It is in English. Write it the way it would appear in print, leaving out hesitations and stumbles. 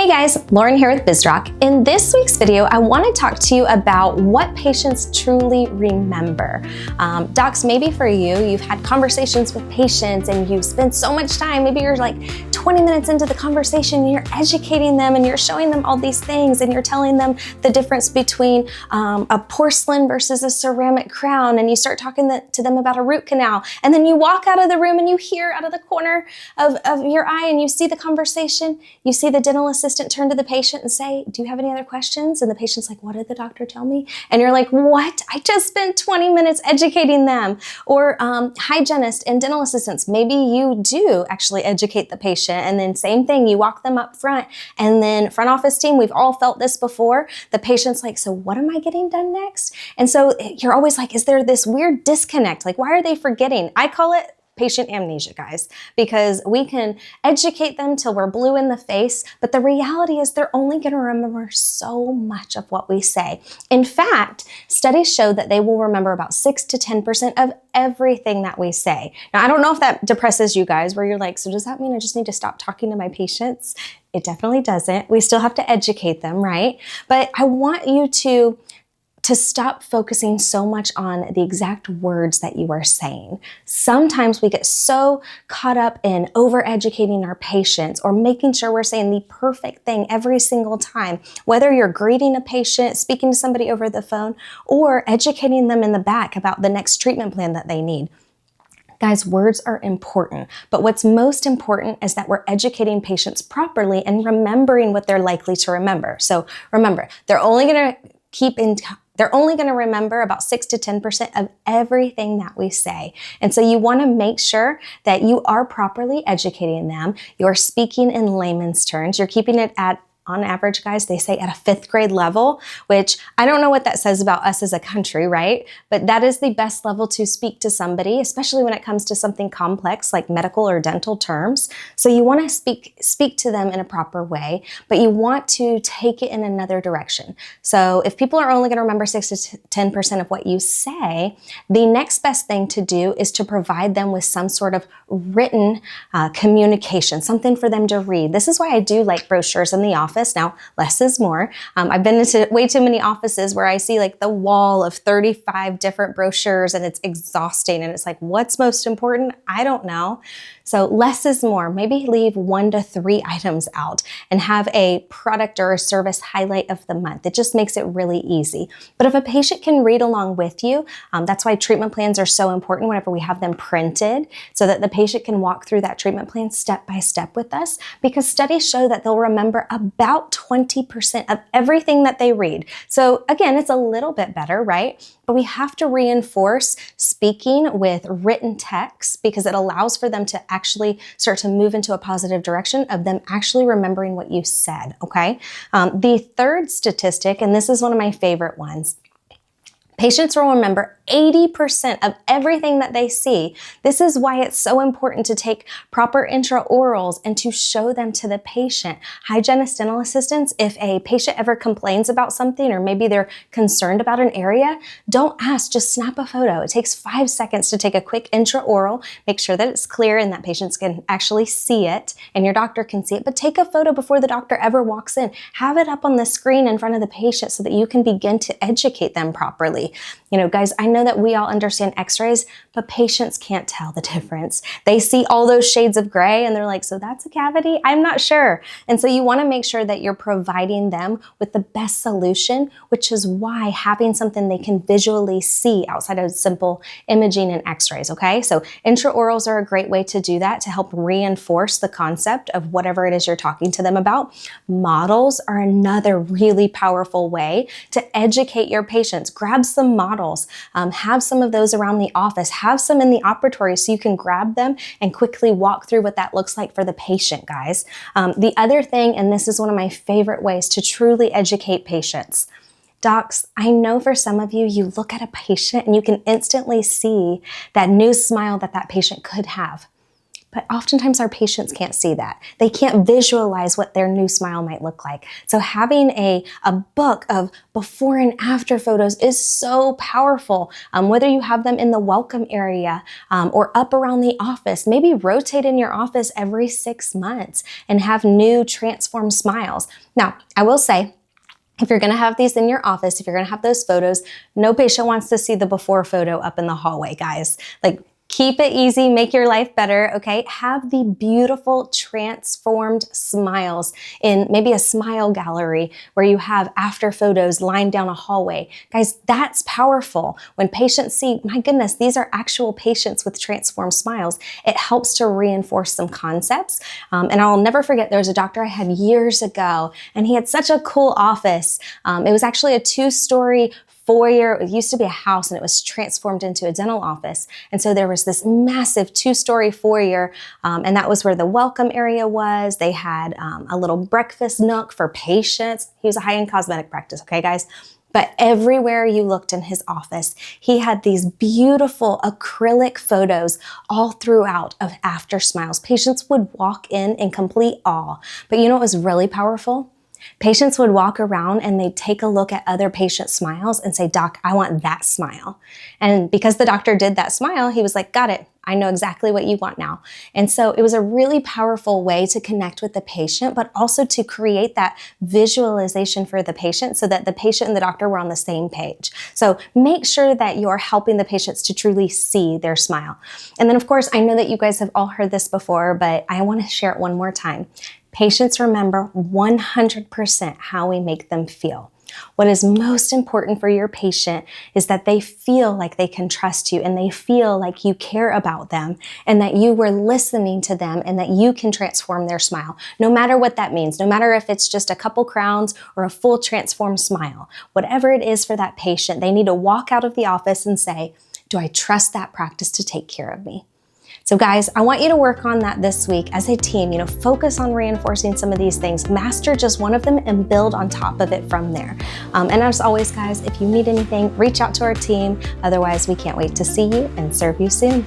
Hey guys, Lauren here with Bizrok. In this week's video, I want to talk to you about what patients truly remember. Docs, maybe for you, you've had conversations with patients and you've spent so much time, maybe you're like 20 minutes into the conversation and you're educating them and you're showing them all these things and you're telling them the difference between a porcelain versus a ceramic crown, and you start talking to them about a root canal, and then you walk out of the room and you hear out of the corner of your eye and you see the conversation, you see the dental assistant turn to the patient and say, "Do you have any other questions?" And the patient's like, "What did the doctor tell me?" And you're like, "What? I just spent 20 minutes educating them." Or hygienists and dental assistants, maybe you do actually educate the patient, and then same thing, you walk them up front, and then front office team, we've all felt this before. The patient's like, "So what am I getting done next?" And so you're always like, is there this weird disconnect? Like, why are they forgetting? I call it patient amnesia, guys, because we can educate them till we're blue in the face, but the reality is they're only going to remember so much of what we say. In fact, studies show that they will remember about 6 to 10% of everything that we say. Now, I don't know if that depresses you guys, where you're like, so does that mean I just need to stop talking to my patients? It definitely doesn't. We still have to educate them, right? But I want you to stop focusing so much on the exact words that you are saying. Sometimes we get so caught up in over-educating our patients or making sure we're saying the perfect thing every single time, whether you're greeting a patient, speaking to somebody over the phone, or educating them in the back about the next treatment plan that they need. Guys, words are important, but what's most important is that we're educating patients properly and remembering what they're likely to remember. So remember, they're only going to remember about 6 to 10% of everything that we say. And so you want to make sure that you are properly educating them. You're speaking in layman's terms. You're keeping it at, on average, guys, they say at a 5th grade level, which I don't know what that says about us as a country, right? But that is the best level to speak to somebody, especially when it comes to something complex like medical or dental terms. So you want to speak to them in a proper way, but you want to take it in another direction. So if people are only going to remember 6 to 10% of what you say, the next best thing to do is to provide them with some sort of written communication, something for them to read. This is why I do like brochures in the office. Now, less is more. I've been into way too many offices where I see like the wall of 35 different brochures and it's exhausting. And it's like, what's most important? I don't know. So less is more. Maybe leave 1 to 3 items out and have a product or a service highlight of the month. It just makes it really easy. But if a patient can read along with you, that's why treatment plans are so important whenever we have them printed, so that the patient can walk through that treatment plan step by step with us, because studies show that they'll remember about 20% of everything that they read. So again, it's a little bit better, right? But we have to reinforce speaking with written text because it allows for them to actually start to move into a positive direction of them actually remembering what you said, okay? The third statistic, and this is one of my favorite ones, patients will remember 80% of everything that they see. This is why it's so important to take proper intraorals and to show them to the patient. Hygienists, dental assistants, if a patient ever complains about something or maybe they're concerned about an area, don't ask, just snap a photo. It takes 5 seconds to take a quick intraoral, make sure that it's clear and that patients can actually see it and your doctor can see it, but take a photo before the doctor ever walks in. Have it up on the screen in front of the patient so that you can begin to educate them properly. You know, guys, I know that we all understand x-rays, but patients can't tell the difference. They see all those shades of gray and they're like, so that's a cavity? I'm not sure. And so you want to make sure that you're providing them with the best solution, which is why having something they can visually see outside of simple imaging and x-rays, okay? So intraorals are a great way to do that, to help reinforce the concept of whatever it is you're talking to them about. Models are another really powerful way to educate your patients. Grab some models, have some of those around the office, have some in the operatory so you can grab them and quickly walk through what that looks like for the patient, guys. The other thing, and this is one of my favorite ways to truly educate patients. Docs, I know for some of you, you look at a patient and you can instantly see that new smile that that patient could have. but oftentimes our patients can't see that. They can't visualize what their new smile might look like. So having a book of before and after photos is so powerful. Whether you have them in the welcome area or up around the office, maybe rotate in your office every 6 months and have new transformed smiles. Now, I will say, if you're gonna have these in your office, if you're gonna have those photos, no patient wants to see the before photo up in the hallway, guys. Like, keep it easy, make your life better, okay? Have the beautiful transformed smiles in maybe a smile gallery where you have after photos lined down a hallway. Guys, that's powerful. When patients see, my goodness, these are actual patients with transformed smiles, it helps to reinforce some concepts. And I'll never forget, there was a doctor I had years ago, and he had such a cool office. It was actually a 2-story foyer. It used to be a house and it was transformed into a dental office. And so there was this massive 2-story foyer, and that was where the welcome area was. They had a little breakfast nook for patients. He was a high-end cosmetic practice, okay, guys? But everywhere you looked in his office, he had these beautiful acrylic photos all throughout of after smiles. Patients would walk in complete awe. But you know what was really powerful? Patients would walk around and they'd take a look at other patients' smiles and say, "Doc, I want that smile." And because the doctor did that smile, he was like, "Got it. I know exactly what you want now." And so it was a really powerful way to connect with the patient, but also to create that visualization for the patient so that the patient and the doctor were on the same page. So make sure that you're helping the patients to truly see their smile. And then, of course, I know that you guys have all heard this before, but I want to share it one more time. Patients remember 100% how we make them feel. What is most important for your patient is that they feel like they can trust you and they feel like you care about them and that you were listening to them and that you can transform their smile, no matter what that means, no matter if it's just a couple crowns or a full transformed smile. Whatever it is for that patient, they need to walk out of the office and say, "Do I trust that practice to take care of me?" So guys, I want you to work on that this week as a team. Focus on reinforcing some of these things, master just one of them and build on top of it from there. And as always, guys, if you need anything, reach out to our team. Otherwise, we can't wait to see you and serve you soon.